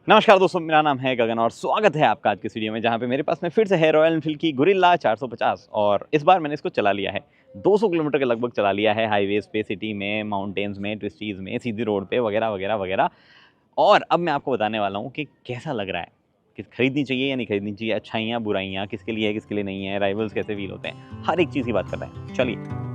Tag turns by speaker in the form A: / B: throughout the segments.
A: नमस्कार दोस्तों, मेरा नाम है गगन और स्वागत है आपका आज की इस वीडियो में, जहाँ पे मेरे पास में फिर से है रॉयल एनफील्ड की गुरिल्ला 450 और इस बार मैंने इसको चला लिया है। 200 किलोमीटर के लगभग चला लिया है, हाईवेज पे, सिटी में, माउंटेन्स में, ट्विस्टीज़ में, सीधी रोड पे वगैरह वगैरह वगैरह। और अब मैं आपको बताने वाला हूँ कि कैसा लग रहा है, कि खरीदनी चाहिए या नहीं खरीदनी चाहिए, अच्छाइयाँ बुराइयाँ, किसके लिए है किसके लिए नहीं है, राइवल्स कैसे फील होते हैं, हर एक चीज़ की बात कर रहे हैं। चलिए।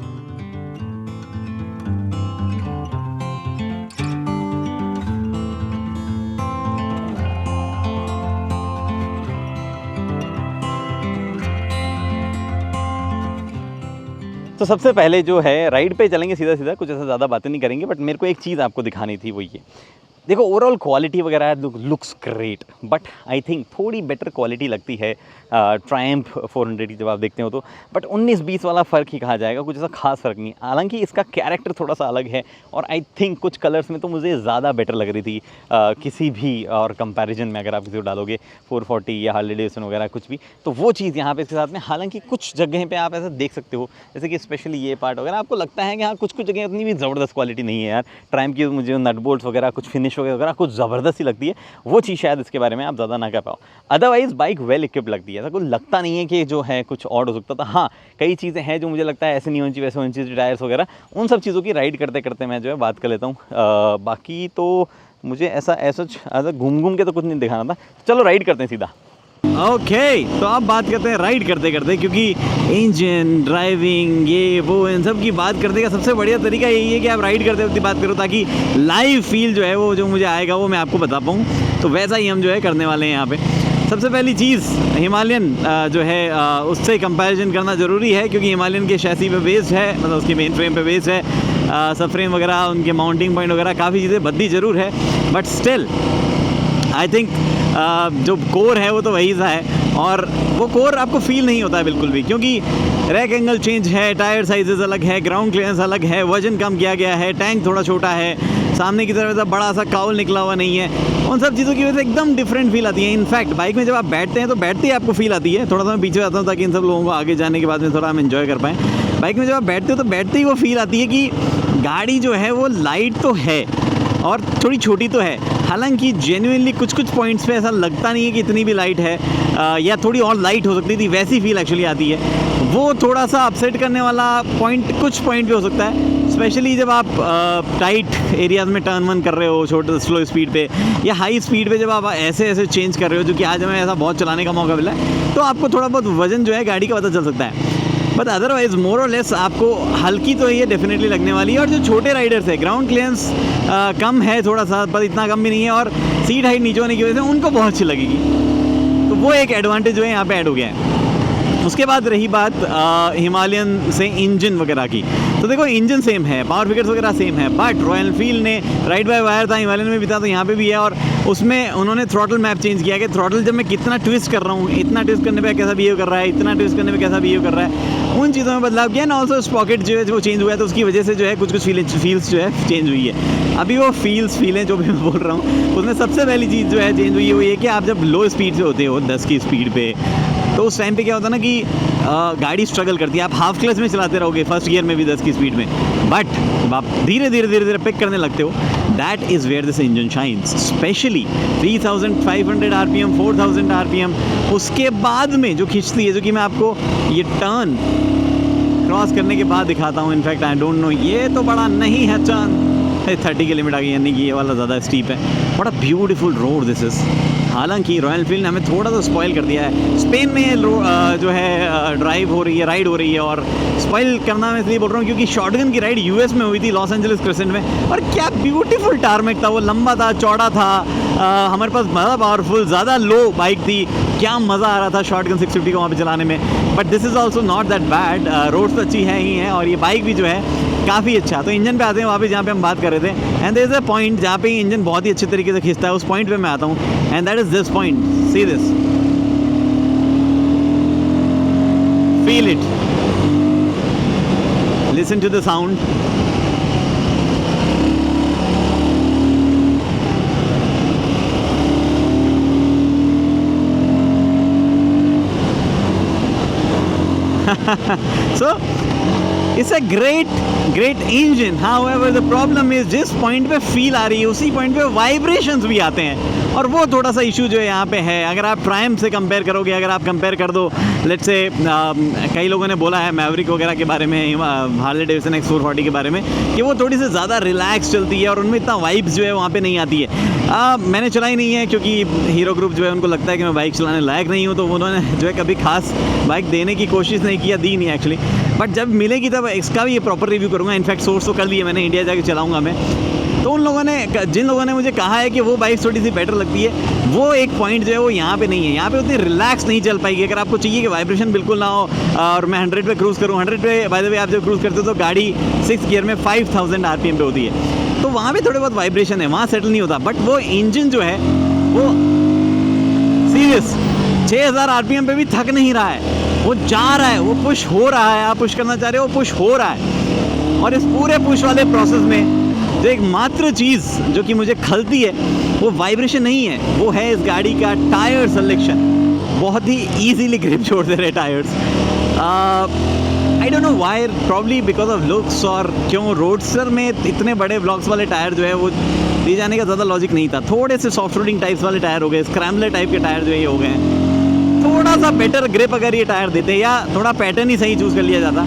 A: तो सबसे पहले जो है राइड पे चलेंगे सीधा-सीधा, कुछ ऐसा ज़्यादा बातें नहीं करेंगे, बट मेरे को एक चीज़ आपको दिखानी थी, वो ये। देखो, ओवरऑल क्वालिटी वगैरह looks great, but I think थोड़ी बेटर क्वालिटी लगती है ट्रायम्फ 400 की जब आप देखते हो तो। बट 19-20 वाला फ़र्क ही कहा जाएगा, कुछ ऐसा खास फ़र्क नहीं। हालांकि इसका कैरेक्टर थोड़ा सा अलग है और आई थिंक कुछ कलर्स में तो मुझे ज़्यादा बेटर लग रही थी किसी भी और कंपैरिजन में। अगर आप किसी को डालोगे 440 या हार्ले डेविडसन वगैरह कुछ भी, तो वो चीज़ यहाँ पे इसके साथ में। हालांकि कुछ जगह पे आप ऐसा देख सकते हो, जैसे कि स्पेशली ये पार्ट वगैरह आपको लगता है कि हाँ, कुछ जगह उतनी भी ज़बरदस्त क्वालिटी नहीं है यार। ट्रायम्फ की मुझे नट बोल्ट्स वगैरह, कुछ फिनिश वगैरह कुछ ज़बरदस्त ही लगती है। वो चीज़ शायद इसके बारे में आप ज़्यादा ना कह पाओ। अदरवाइज़ बाइक वेल इक्विप्ड लगती है, ऐसा कुछ लगता नहीं है कि जो है कुछ और हो सकता था। हाँ, कई चीज़ें हैं जो मुझे लगता है ऐसे नहीं होनी चाहिए, वैसे होनी चाहिए, टायर्स वगैरह, उन सब चीज़ों की राइड करते करते मैं जो है बात कर लेता हूँ। बाकी तो मुझे ऐसा घूम के तो कुछ नहीं दिखाना था। चलो राइड करते हैं सीधा। ओके, तो अब बात करते हैं राइड करते करते, क्योंकि इंजन, ड्राइविंग, ये वो, इन सब की बात करने का सबसे बढ़िया तरीका यही है कि आप राइड करते वक्त बात करो, ताकि लाइव फील जो है वो जो मुझे आएगा वो मैं आपको बता पाऊँ। तो वैसा ही हम जो है करने वाले हैं यहाँ पे। सबसे पहली चीज़, हिमालयन जो है उससे कंपैरिजन करना ज़रूरी है, क्योंकि हिमालयन के शैसी पे बेस्ड है, मतलब उसके मेन फ्रेम पे बेस्ड है। सब फ्रेम वगैरह, उनके माउंटिंग पॉइंट वगैरह काफ़ी चीज़ें बदली ज़रूर है, बट स्टिल आई थिंक जो कोर है वो तो वही सा है, और वो कोर आपको फील नहीं होता है बिल्कुल भी, क्योंकि रैक एंगल चेंज है, टायर साइजेस अलग है, ग्राउंड क्लियरेंस अलग है, वजन कम किया गया है, टैंक थोड़ा छोटा है, सामने की तरफ ऐसा बड़ा सा काउल निकला हुआ नहीं है। उन सब चीज़ों की वजह से एकदम डिफरेंट फील आती है। इनफैक्ट बाइक में जब आप बैठते हैं तो बैठते ही आपको फील आती है। थोड़ा सा मैं पीछे जाता हूँ ताकि इन सब लोगों को आगे जाने के बाद में थोड़ा हम एंजॉय कर पाएँ। बाइक में जब आप बैठते हो तो बैठते ही वो फील आती है कि गाड़ी जो है वो लाइट तो है और थोड़ी छोटी तो है। हालांकि जेन्युइनली कुछ पॉइंट्स पे ऐसा लगता नहीं है कि इतनी भी लाइट है, या थोड़ी और लाइट हो सकती थी, वैसी फील एक्चुअली आती है। वो थोड़ा सा अपसेट करने वाला पॉइंट कुछ पॉइंट पे हो सकता है, स्पेशली जब आप टाइट एरियाज़ में टर्न वन कर रहे हो छोटे स्लो स्पीड पे, या हाई स्पीड पे जब आप ऐसे चेंज कर रहे हो, जो कि आज हमें ऐसा बहुत चलाने का मौका मिला है, तो आपको थोड़ा बहुत वजन जो है गाड़ी का पता चल सकता है। बट अदरवाइज मोर और लेस आपको हल्की तो ये डेफिनेटली लगने वाली है। और जो छोटे राइडर्स है, ग्राउंड क्लियरेंस कम है थोड़ा सा, पर इतना कम भी नहीं है, और सीट हाइट नीचे होने की वजह से उनको बहुत अच्छी लगेगी। तो वो एक एडवांटेज जो है यहाँ पे ऐड हो गया है। उसके बाद रही बात हिमालयन से इंजन वगैरह की, तो देखो इंजन सेम है, पावर फिगर्स वगैरह सेम है, बट रॉयल एनफील्ड ने राइड बाय वायर था, हिमालयन में भी था, तो यहाँ पे भी है। और उसमें उन्होंने थ्रॉटल मैप चेंज किया कि थ्रॉटल जब मैं कितना ट्विस्ट कर रहा हूँ, इतना ट्विस्ट करने पे कैसा बिहेव कर रहा है, इतना ट्विस्ट करने पे कैसा बिहेव कर रहा है, उन चीज़ों में बदलाव किया ना। ऑल्सो स्पॉकेट जो है वो चेंज हुआ है, तो उसकी वजह से जो है कुछ फील्स जो है चेंज हुई है। अभी वो फीलें जो भी मैं बोल रहा हूँ, उसमें सबसे पहली चीज़ जो है चेंज हुई है वो ये कि आप जब लो स्पीड से होते हो 10 की स्पीड पे, तो उस टाइम पे क्या होता है ना कि गाड़ी स्ट्रगल करती है। आप हाफ क्लच में चलाते रहोगे फर्स्ट गियर में भी 10 की स्पीड में, बट जब आप धीरे धीरे पिक करने लगते हो, that is where this engine shines. Specially 3500 RPM, 4000 RPM, उसके बाद में जो खींचती है, जो कि मैं आपको ये टर्न क्रॉस करने के बाद दिखाता हूँ। इनफैक्ट आई डोंट नो, ये तो बड़ा नहीं है टर्न, 30 की लिमिट आ गई, यानी कि ये वाला ज़्यादा स्टीप है। बड़ा ब्यूटीफुल रोड दिस इज़। हालांकि रॉयल एनफील्ड ने हमें थोड़ा सा स्पॉइल कर दिया है। स्पेन में जो है राइड हो रही है, और स्पॉइल करना मैं इसलिए बोल रहा हूँ क्योंकि शॉटगन की राइड यूएस में हुई थी, लॉस एंजलिस क्रिसेंट में, और क्या ब्यूटीफुल टारमेक था। वो लंबा था, चौड़ा था, हमारे पास ज़्यादा पावरफुल, ज़्यादा लो बाइक थी, क्या मज़ा आ रहा था शॉटगन 650 को वहाँ पे चलाने में। But this is also not that bad, roads तो अच्छी है ही हैं, और ये बाइक भी जो है काफ़ी अच्छा। तो इंजन पे आते हैं, वहाँ पे जहाँ पे हम बात कर रहे थे, and there is a point जहाँ पे इंजन बहुत ही अच्छे तरीके से खींचता है, उस पॉइंट पे मैं आता हूँ, and that is this point. See this, feel it, listen to the sound. So it's a great engine. However, the problem is जिस पॉइंट पे फील आ रही है उसी पॉइंट पे वाइब्रेशंस भी आते हैं, और वो थोड़ा सा इशू जो है यहाँ पे है। अगर आप प्राइम से कंपेयर करोगे, अगर आप कंपेयर कर दो लेट्स से, कई लोगों ने बोला है मैवरिक वगैरह के बारे में, हार्ले डेविडसन X440 के बारे में, कि वो थोड़ी सी ज़्यादा रिलैक्स चलती है और उनमें इतना वाइब्स जो है वहाँ पे नहीं आती है। मैंने चलाई नहीं है क्योंकि हीरो ग्रुप जो है उनको लगता है कि मैं बाइक चलाने लायक नहीं हूँ, तो उन्होंने जो है कभी खास बाइक देने की कोशिश नहीं किया, दी नहीं एक्चुअली। बट जब मिलेगी तब इसका भी ये प्रॉपर रिव्यू करूँगा। इनफैक्ट सोर्स तो कर लिया मैंने, इंडिया जाके चलाऊँगा मैं। तो उन लोगों ने, जिन लोगों ने मुझे कहा है कि वो बाइक थोड़ी सी बेटर लगती है, वो एक पॉइंट जो है वो यहाँ पे नहीं है। यहाँ पे उतनी रिलैक्स नहीं चल पाएगी। अगर आपको चाहिए कि वाइब्रेशन बिल्कुल ना हो और मैं 100 पे क्रूज़ करूँ, 100 पे बाय द वे आप जब क्रूज़ करते हो तो गाड़ी 6 गियर में 5000 RPM पे होती है, तो वहाँ पे थोड़े बहुत वाइब्रेशन है, वहाँ सेटल नहीं होता। बट वो इंजन जो है वो सीरियस 6000 RPM पे भी थक नहीं रहा है, वो जा रहा है, वो पुश हो रहा है। आप पुश करना चाह रहे हो, वो पुश हो रहा है। और इस पूरे पुश वाले प्रोसेस में जो एकमात्र चीज़ जो कि मुझे खलती है वो वाइब्रेशन नहीं है, वो है इस गाड़ी का टायर सिलेक्शन। बहुत ही ईजीली ग्रिप छोड़ दे रहे tyres. I don't know why, probably because of looks, और क्यों रोडस्टर में इतने बड़े ब्लॉक्स वाले टायर जो है वो दिए जाने का ज़्यादा लॉजिक नहीं था। थोड़े से सॉफ्ट रोडिंग टाइप्स वाले टायर हो गए, स्क्रैम्बलर टाइप के टायर जो है ये हो गए हैं। थोड़ा सा बेटर ग्रिप अगर ये टायर देते या थोड़ा पैटर्न ही सही चूज़ कर लिया जाता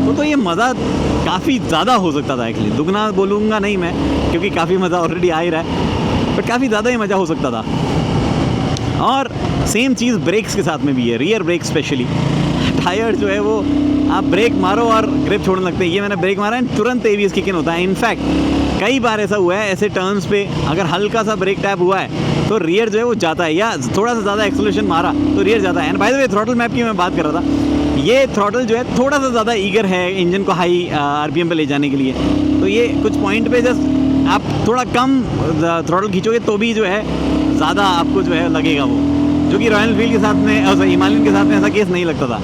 A: तो ये मज़ा काफ़ी ज़्यादा हो सकता था। एक्चुअली दुगना बोलूँगा नहीं मैं, क्योंकि काफ़ी मज़ा ऑलरेडी आ ही रहा है, बट काफ़ी ज़्यादा ही मज़ा हो सकता था। और सेम चीज़ ब्रेक्स के साथ में भी है, रियर ब्रेक स्पेशली। टायर जो है वो आप ब्रेक मारो और ग्रिप छोड़ने लगते हैं। ये मैंने ब्रेक मारा है, तुरंत ABS किक इन होता है। इनफैक्ट कई बार ऐसा हुआ है, ऐसे टर्न्स पे अगर हल्का सा ब्रेक टैप हुआ है तो रियर जो है वो जाता है, या थोड़ा सा ज़्यादा एक्सेलरेशन मारा तो रियर जाता है। And by the way throttle map की मैं बात कर रहा था, ये थ्रॉटल जो है थोड़ा सा ज़्यादा ईगर है इंजन को हाई RPM पे ले जाने के लिए। तो ये कुछ पॉइंट पे जस्ट आप थोड़ा कम थ्रॉटल खींचोगे तो भी जो है ज़्यादा आपको जो है लगेगा वो, जो कि रॉयल एनफील्ड के साथ में, हिमालयन के साथ में ऐसा केस नहीं लगता था।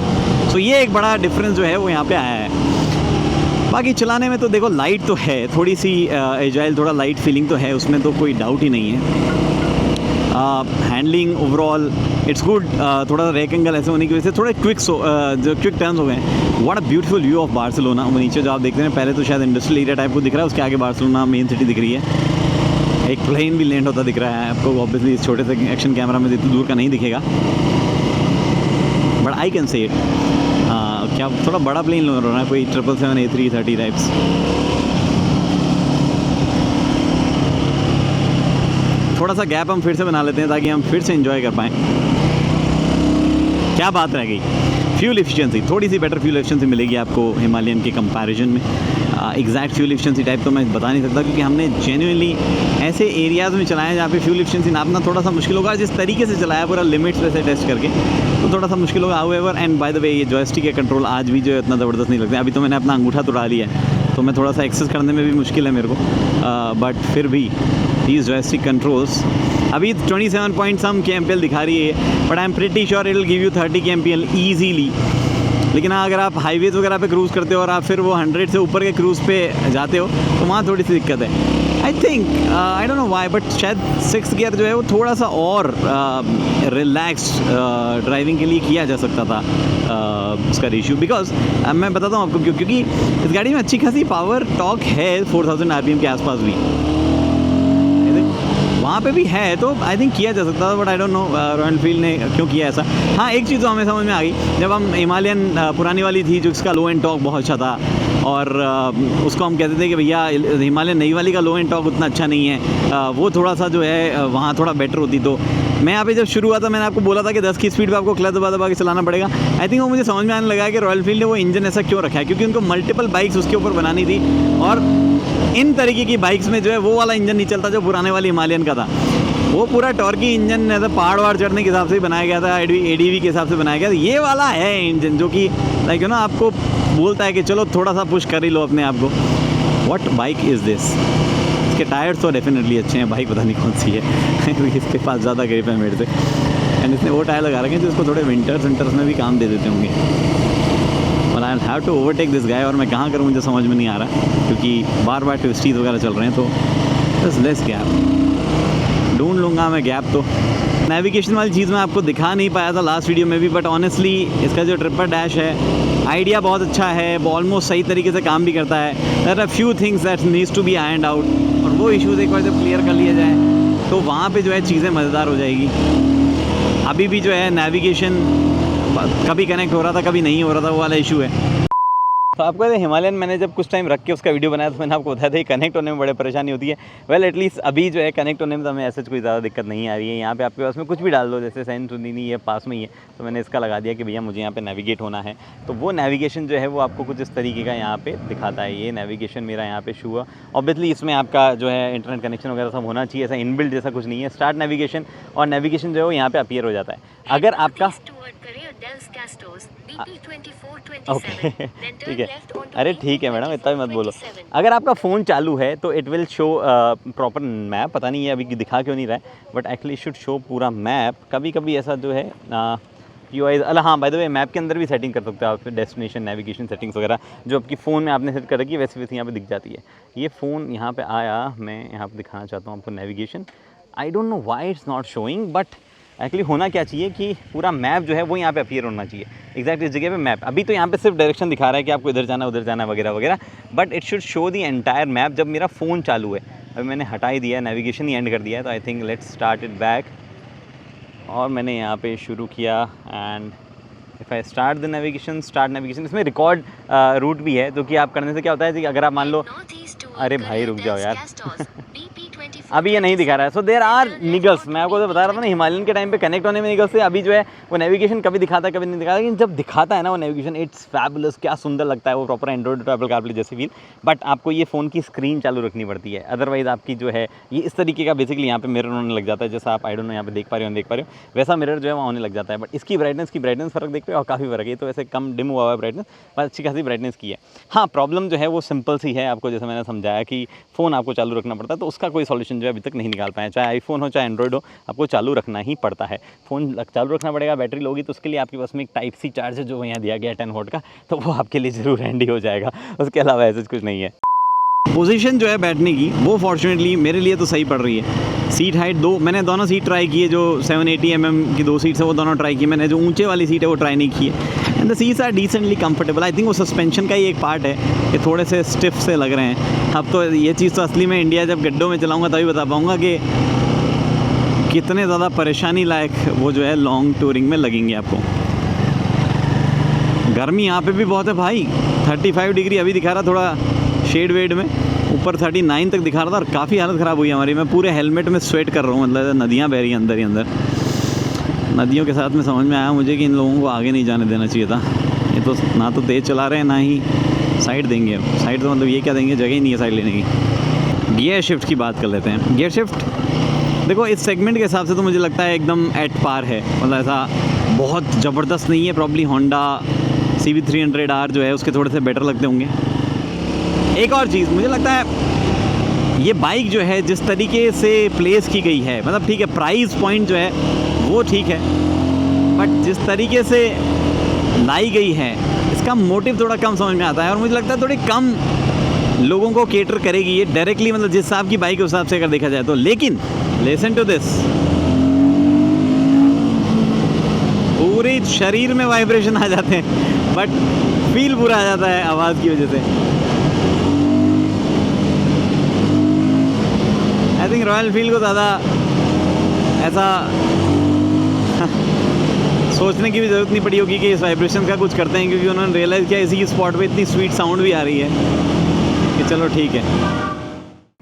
A: तो ये एक बड़ा डिफरेंस जो है वो यहाँ पे आया है। बाकी चलाने में तो देखो लाइट तो है, थोड़ी सी एजाइल, थोड़ा लाइट फीलिंग तो है उसमें, तो कोई डाउट ही नहीं है। Handling overall it's good. थोड़ा सा रेक एंगल ऐसे होने की वजह से थोड़े जो क्विक टर्न्स हो गए। What a beautiful view of Barcelona. वो नीचे जो आप देखते हैं पहले तो शायद इंडस्ट्रियल एरिया टाइप को दिख रहा है, उसके आगे बार्सिलोना मेन सिटी दिख रही है। एक प्लेन भी लैंड होता दिख रहा है आपको, ऑब्वियसली इस छोटे से एक्शन कैमरा में इतनी दूर का नहीं दिखेगा, but I can say it. क्या थोड़ा बड़ा प्लेन लग रहा है, कोई 777 A330 टाइप्स। थोड़ा सा गैप हम फिर से बना लेते हैं ताकि हम फिर से एंजॉय कर पाएँ। क्या बात रह गई, फ्यूल एफिशिएंसी, थोड़ी सी बेटर फ्यूल एफिशिएंसी मिलेगी आपको हिमालयन के कंपैरिजन में। एग्जैक्ट फ्यूल एफिशिएंसी टाइप तो मैं बता नहीं सकता, क्योंकि हमने जेन्युइनली ऐसे एरियाज़ में चलाया जहाँ पे फ्यूल एफिशिएंसी नापना थोड़ा सा मुश्किल होगा। जिस तरीके से चलाया पूरा लिमिट्स पे से टेस्ट करके, तो थोड़ा सा मुश्किल होगा। However, and by the way ये जॉयस्टिक के कंट्रोल आज भी जो है इतना ज़बरदस्त नहीं लगता है। अभी तो मैंने अपना अंगूठा तुड़ा लिया है, तो मैं थोड़ा सा एक्सेस करने में भी मुश्किल है मेरे को, बट फिर भी these joystick controls अभी 27 point some kmpl दिखा रही है, but I am pretty sure it will give you 30 kmpl easily. लेकिन अगर आप हाईवेज वगैरह पे क्रूज़ करते हो और आप फिर वो 100 से ऊपर के क्रूज़ पे जाते हो तो वहाँ थोड़ी सी दिक्कत है। I think I don't know why, but शायद 6th गियर जो है वो थोड़ा सा और रिलैक्स ड्राइविंग के लिए किया जा सकता था उसका रेशियो। बिकॉज मैं बताता हूँ आपको क्यों, क्योंकि इस गाड़ी में अच्छी खासी पावर टॉक है 4000 RPM के आसपास भी, वहाँ पे भी है, तो आई थिंक किया जा सकता था। But I don't know royal Enfield ने क्यों किया ऐसा। हाँ, एक चीज़ तो हमें समझ में आ गई, जब हम हिमालयन पुरानी वाली थी जो इसका लो एंड टॉक बहुत अच्छा था, और उसको हम कहते थे कि भैया हिमालयन नई वाली का लो एंड टॉक उतना अच्छा नहीं है, वो थोड़ा सा जो है वहाँ थोड़ा बेटर होती। तो मैं यहाँ पे जब शुरू हुआ था मैंने आपको बोला था कि 10 की स्पीड पे आपको क्लच दबा दबा के चलाना पड़ेगा। आई थिंक वो मुझे समझ में आने लगा कि रॉयल एनफील्ड ने वो इंजन ऐसा क्यों रखा है, क्योंकि उनको मल्टीपल बाइक्स उसके ऊपर बनानी थी, और इन तरीके की बाइक्स में जो है वो वाला इंजन नहीं चलता जो पुराने वाली हिमालयन का था। वो पूरा टॉर्की इंजन ऐसा पहाड़ वाड़ चढ़ने के हिसाब से बनाया गया था, ADV के हिसाब से बनाया गया था। ये वाला है इंजन जो कि लाइक यू नो आपको बोलता है कि चलो थोड़ा सा पुश कर ही लो अपने आप को। What bike is this. इसके टायर्स तो डेफिनेटली अच्छे हैं, बाइक पता नहीं कौन सी है क्योंकि इसके पास ज़्यादा ग्रिप है मेरे से। एंड इसने वो टायर लगा रखे हैं जो इसको थोड़े विंटर्स में भी काम दे देते होंगे। और I have to overtake this guy, और मैं कहाँ करूँ मुझे समझ में नहीं आ रहा, क्योंकि बार बार ट्विस्टीज वगैरह चल रहे हैं, तो बस लेस गैप ढूंढ लूँगा मैं गैप। तो नेविगेशन वाली चीज़ मैं आपको दिखा नहीं पाया था लास्ट वीडियो में भी, बट ऑनेस्टली इसका जो ट्रिपर डैश है आइडिया बहुत अच्छा है, ऑलमोस्ट सही तरीके से काम भी करता है। There are few things that needs to be ironed out, और वो इश्यूज़ एक बार जब क्लियर कर लिए जाए तो वहाँ पे जो है चीज़ें मज़ेदार हो जाएगी। अभी भी जो है नेविगेशन कभी कनेक्ट हो रहा था, कभी नहीं हो रहा था, वो वाला इशू है। तो आपको हिमालयन मैंने जब कुछ टाइम रख के उसका वीडियो बनाया तो मैंने आपको बताया था कि कनेक्ट होने में बड़े परेशानी होती है। वेल एटलीस्ट अभी जो है कनेक्ट होने में तो हमें ऐसे कोई ज़्यादा दिक्कत नहीं आ रही है। यहाँ पे आपके पास में कुछ भी डाल दो, जैसे सेंट सुनीनी है पास में ही है, तो मैंने इसका लगा दिया कि भैया मुझे यहाँ पे नेविगेट होना है, तो वो नेविगेशन जो है वो आपको कुछ इस तरीके का यहाँ पे दिखाता है। ये नेविगेशन मेरा यहाँ पे शो हुआ। ऑब्वियसली इसमें आपका जो है इंटरनेट कनेक्शन वगैरह सब होना चाहिए, ऐसा इनबिल्ट जैसा कुछ नहीं है। स्टार्ट नेविगेशन और नेविगेशन जो है वो यहाँ पे अपीयर हो जाता है। अगर आपका ओके ठीक है, अरे ठीक है मैडम, इतना भी मत बोलो। अगर आपका फ़ोन चालू है तो it will show proper map. पता नहीं है अभी दिखा क्यों नहीं रहा है, बट एक्चुअली शुड शो पूरा मैप। कभी कभी ऐसा जो है UI हाँ बाय द वे मैप के अंदर भी सेटिंग कर सकते हो आप, डेस्टिनेशन नेविगेशन सेटिंग्स वगैरह जो आपकी फ़ोन में आपने सेट कर रखी है वैसे वैसे यहाँ पे दिख जाती है। ये फ़ोन यहाँ पे आया, मैं यहाँ पे दिखाना चाहता हूँ आपको navigation. I don't know why it's not showing, but actually होना क्या चाहिए कि पूरा मैप जो है वो यहाँ पे अपीयर होना चाहिए एग्जैक्ट इस जगह पे मैप। अभी तो यहाँ पे सिर्फ डायरेक्शन दिखा रहा है कि आपको इधर जाना उधर जाना वगैरह वगैरह, but it should show the entire map जब मेरा फ़ोन चालू है। अभी मैंने हटा ही दिया, नेविगेशन ही एंड कर दिया है, तो I think let's start it back. और मैंने यहाँ पे शुरू किया and if I start the navigation, start navigation, इसमें रिकॉर्ड रूट भी है, जो कि आप करने से क्या होता है कि अगर आप मान लो, अरे भाई रुक जाओ यार अभी ये नहीं दिखा रहा है। सो देयर आर निगल्स, मैं आपको तो बता रहा था ना हिमालयन के टाइम पे कनेक्ट होने में निगल्स थे। अभी जो है वो नेविगेशन कभी दिखाता है कभी नहीं दिखाता, लेकिन जब दिखाता है ना वो नेविगेशन इट्स फैबुलस, क्या सुंदर लगता है वो, proper Android to Apple CarPlay जैसे फील। बट आपको ये फ़ोन की स्क्रीन चालू रखनी पड़ती है, अदरवाइज़ आपकी जो है ये इस तरीके का बेसिकली यहाँ पे मिरर होने लग जाता है, जैसा आप आई डोंट नो यहाँ पे देख पा रहे हो वैसा मिरर जो है वहाँ होने लग जाता है। बट इसकी ब्राइटनेस फ़र्क देख रहे हो, काफ़ी फ़र्क है। तो ऐसे कम डिम हुआ है ब्राइटनेस, पर अच्छी खासी ब्राइटनेस की है। हाँ प्रॉब्लम जो है वो सिंपल सी है, आपको जैसे मैंने समझाया कि फ़ोन आपको चालू रखना पड़ता है, तो उसका कोई सॉल्यूशन जो है अभी तक नहीं निकाल पाए। चाहे आईफोन हो चाहे एंड्रॉइड हो, आपको चालू रखना ही पड़ता है। फ़ोन चालू रखना पड़ेगा, बैटरी लोगी तो उसके लिए आपके पास में एक टाइप सी चार्जर जो यहाँ दिया गया है 10 वोल्ट का, तो वो आपके लिए ज़रूर हैंडी हो जाएगा। उसके अलावा ऐसा कुछ नहीं है। पोजीशन जो है बैठने की वो फॉर्चुनेटली मेरे लिए तो सही पड़ रही है। सीट हाइट मैंने दोनों सीट ट्राई की है, जो 780 mm की 2 सीट्स है वो दोनों ट्राई की। मैंने जो ऊंचे वाली सीट है वो ट्राई नहीं की है। And the seats are decently comfortable. I think वो सस्पेंशन का ही एक पार्ट है कि थोड़े से स्टिफ से लग रहे हैं। अब तो ये चीज़ तो असली में इंडिया जब गड्ढों में चलाऊँगा तभी बता पाऊँगा कि कितने ज़्यादा परेशानी लायक वो जो है लॉन्ग टूरिंग में लगेंगे आपको। गर्मी यहाँ पे भी बहुत है भाई, 35 डिग्री अभी दिखा रहा, थोड़ा शेड वेड में ऊपर 39 तक दिखा रहा था, और काफ़ी हालत ख़राब हुई हमारी। मैं पूरे हेलमेट में स्वेट कर रहा हूँ, मतलब नदियाँ बह रही हैं अंदर ही अंदर। नदियों के साथ में समझ में आया मुझे कि इन लोगों को आगे नहीं जाने देना चाहिए था। ये तो ना तो तेज़ चला रहे हैं ना ही साइड देंगे। साइड तो मतलब ये क्या देंगे, जगह ही नहीं है साइड लेने की। गियर शिफ्ट की बात कर लेते हैं। गियर शिफ्ट देखो इस सेगमेंट के हिसाब से तो मुझे लगता है एकदम एट पार है, मतलब ऐसा बहुत ज़बरदस्त नहीं है। प्रॉब्ली होंडा CB300R जो है उसके थोड़े से बेटर लगते होंगे। एक और चीज़ मुझे लगता है ये बाइक जो है जिस तरीके से प्लेस की गई है, मतलब ठीक है प्राइस पॉइंट जो है वो ठीक है, बट जिस तरीके से लाई गई है इसका मोटिव थोड़ा कम समझ में आता है, और मुझे लगता है थोड़ी कम लोगों को केटर करेगी ये डायरेक्टली, मतलब जिस हिसाब की बाइक के हिसाब से अगर देखा जाए तो। लेकिन लिसन टू दिस, पूरे शरीर में वाइब्रेशन आ जाते हैं, बट फील पूरा आ जाता है आवाज़ की वजह से। आई थिंक रॉयल फील्ड को ज़्यादा ऐसा सोचने की भी ज़रूरत नहीं पड़ी होगी कि इस वाइब्रेशन का कुछ करते हैं, क्योंकि उन्होंने रियलाइज़ किया इसी स्पॉट पे इतनी स्वीट साउंड भी आ रही है कि चलो ठीक है।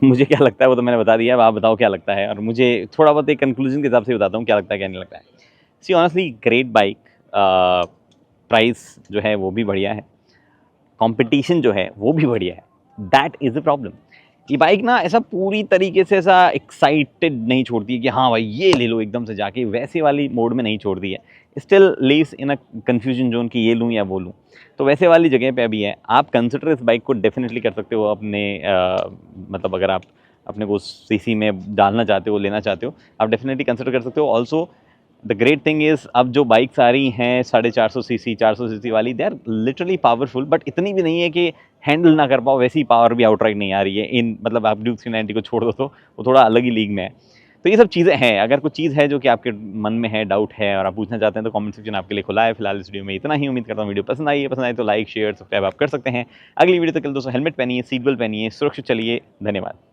A: मुझे क्या लगता है वो तो मैंने बता दिया, अब आप बताओ क्या लगता है, और मुझे थोड़ा बहुत एक कंक्लूजन के हिसाब से बताता हूँ क्या लगता है क्या नहीं लगता है। See honestly great bike, price जो है वो भी बढ़िया है, कंपटीशन जो है वो भी बढ़िया है। That is the problem. ये बाइक ना ऐसा पूरी तरीके से ऐसा एक्साइटेड नहीं छोड़ती है कि हाँ भाई ये ले लो एकदम से जाके, वैसे वाली मोड में नहीं छोड़ती है। Still leaves in a confusion zone कि ये लूँ या वो लूँ, तो वैसे वाली जगह पे अभी है। आप कंसिडर इस बाइक को डेफिनेटली कर सकते हो अपने मतलब अगर आप अपने को सीसी में डालना चाहते हो, लेना चाहते हो, आप डेफिनेटली कंसिडर कर सकते हो। Also the great thing is अब जो बाइक्स आ रही हैं 450 सीसी 400 सीसी वाली, they are literally powerful, but इतनी भी नहीं है कि हैंडल ना कर पाओ, वैसी पावर भी आउटराइट नहीं आ रही है इन, मतलब आप ड्यूक 390 को छोड़ दो तो वो थोड़ा अलग ही लीग में है। तो ये सब चीज़ें हैं। अगर कुछ चीज़ है जो कि आपके मन में है, डाउट है और आप पूछना चाहते हैं, तो कमेंट सेक्शन आपके लिए खुला है। फिलहाल इस वीडियो में इतना ही। उम्मीद करता हूँ वीडियो पसंद आई है। पसंद आए तो लाइक शेयर सब्सक्राइब आप कर सकते हैं। अगली वीडियो तक के लिए दोस्तों हेलमेट पहनिए, सीट बेल्ट पहनिए, सुरक्षित चलिए। धन्यवाद।